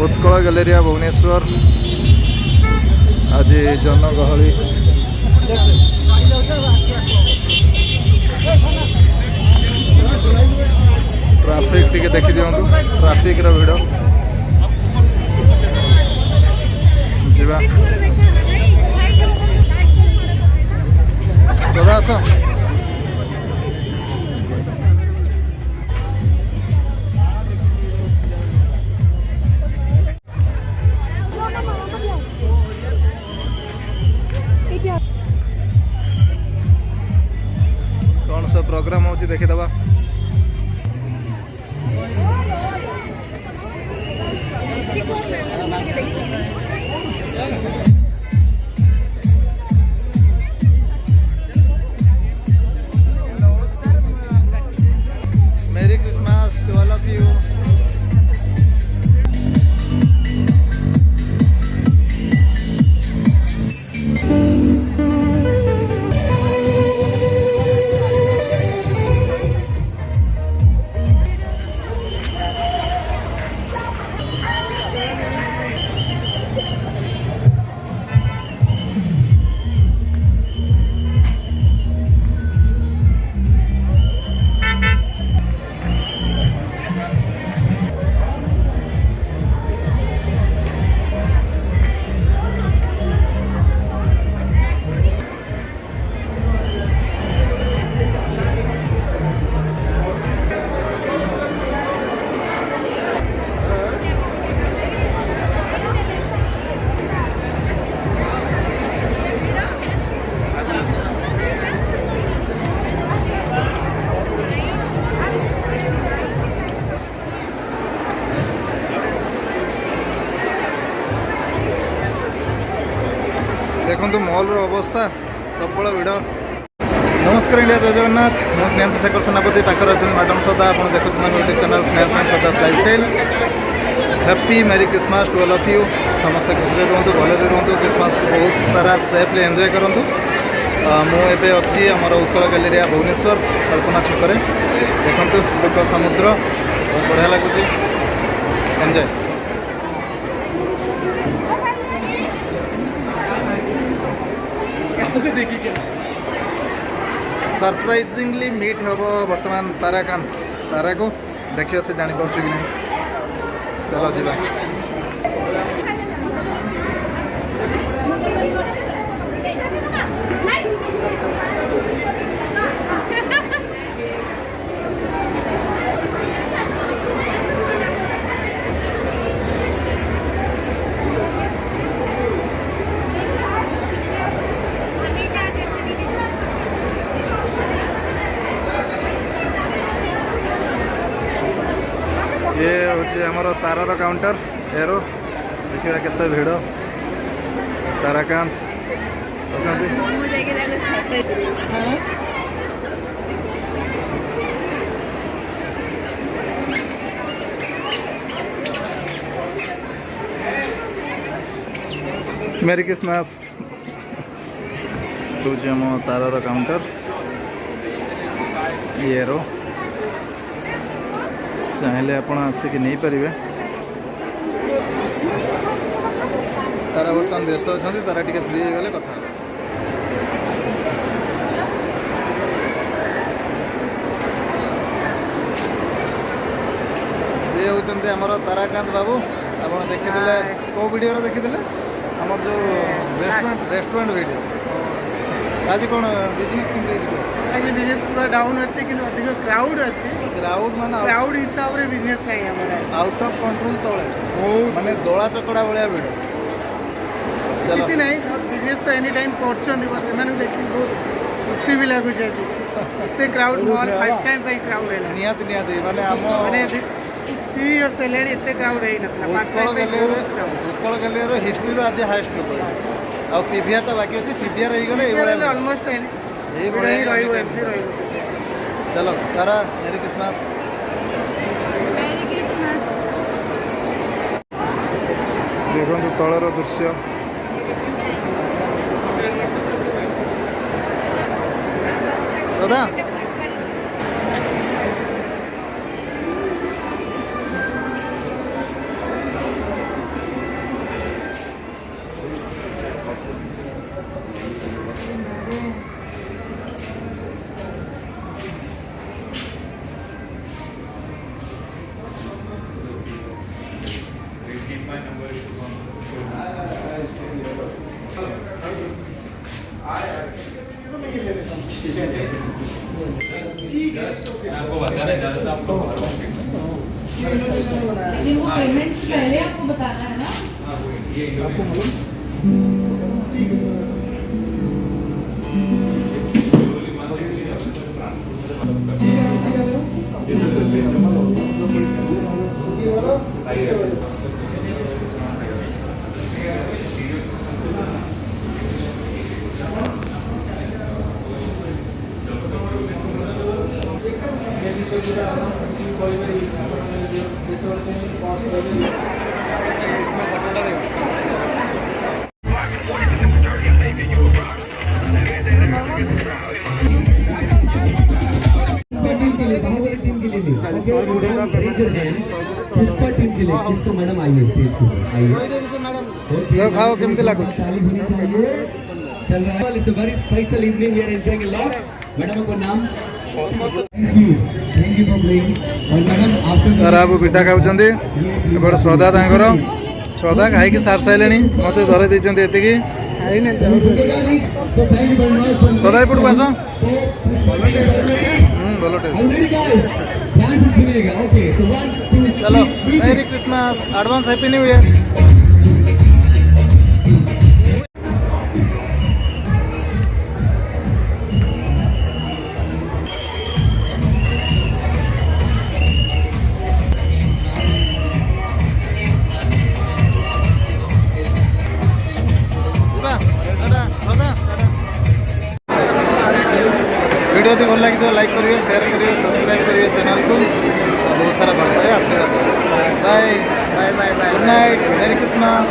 Utkal Galleria Bhubaneswar आज जनगहली traffic टिके देखी दिंतु ट्राफिक भिड़ जीवा सदा आस कौन सब प्रोग्राम हो देखीदबा merry Christmas to all of you. देखो मॉल अवस्था प्रबल भिड़। नमस्कार इंडिया जय जगन्नाथ मैं स्नेहांशु शेखर सेनापति पाखर अच्छे मैडम सदा आप देखुं YouTube channel Snehanshu Sada lifestyle. Happy merry Christmas to all of you. समस्त खुशी रुहतु भले रुहतु क्रिसमस को बहुत सारा सेफली एंजॉय करूँ। मुझे अच्छी आमर उत्कल गैलेरिया भुवनेश्वर कल्पना छकरे देखु लोक समुद्र बहुत बढ़िया लगुच एंजॉय। सरप्राइजिंगली मीट हम बर्तमान ताराकांत तारा को देखिए से जापर कि नहीं। चलो जी ये हूँ आमर तारार काउंटर एरो देखा केते भिड़ ताराकांत अच्छा मेरी क्रिसमस हूँ आम तारार काउंटर एरो चाहे आप आसिक नहीं पारे। तारा बर्तमान व्यस्त अच्छा तारा टी फ्री हो गले कथा ये होती आमर ताराकांत बाबू आप देखी कौ वीडियो देखी आमर जो रेस्टोरेंट वीडियो आज कौन बिजनेस केमती आज बिजनेस पूरा डाउन अच्छे कि अधिक क्राउड अच्छे क्राउड माने क्राउड हिसाब रे बिजनेस नहीं हमारा आउट ऑफ कंट्रोल तले माने दोला चकड़ा भाया भिड़ किसी नहीं बिजनेस तो एनी टाइम कर मैंने देखी बहुत खुशी भी लगुच एते क्राउड मोर फर्स्ट टाइम पे क्राउड है नियत माने हम माने 3 इयर्स लेडी एते क्राउड है नथला फर्स्ट टाइम पे उत्कल गैलेरिया हिस्ट्री रो आज हाईएस्ट लोक आ पीवीआर तो बाकी अछि पीवीआर रही गले ऑलमोस्ट है ये बड़े ही रही चलो तारा मेरी क्रिसमस देखो तलर दृश्य दादा आपको बताना है ज़्यादा आपको लेकिन वो पेमेंट से पहले आपको बताना है ना। आपको मालूम पुष्पा टीम के लिए किसको मैडम आइए स्टेज पे आइए देव खाओ केमती लागुच ताली होनी चाहिए चल रहा है it's a very special evening we are enjoying a lot madam को नाम थैंक यू फॉर प्लेइंग और मैडम आपको तारा बाबू पिठा खाऊଛନ୍ତି ଏପଟେ ଶ୍ରଦ୍ଧା ତାଙ୍କର ଶ୍ରଦ୍ଧା ଖାଇକି ସାରି ସାରିଲେଣି ମୋତେ ଧରେଇ ଦେଇଛନ୍ତି ଏତିକି so thank you very much for ଶ୍ରଦ୍ଧା ଏପଟକୁ ଆସ ଭଲ ଟେଷ୍ଟ already guys ध्यान से सुनिएगा ओके सो 1 2 चलो मेरी Christmas advance happy new year video यदि भल लगी तो लाइक करिए शेयर करिए सब्सक्राइब करिए चैनल को बहुत सारा भल पाए आशीर्वाद bye bye bye good night merry Christmas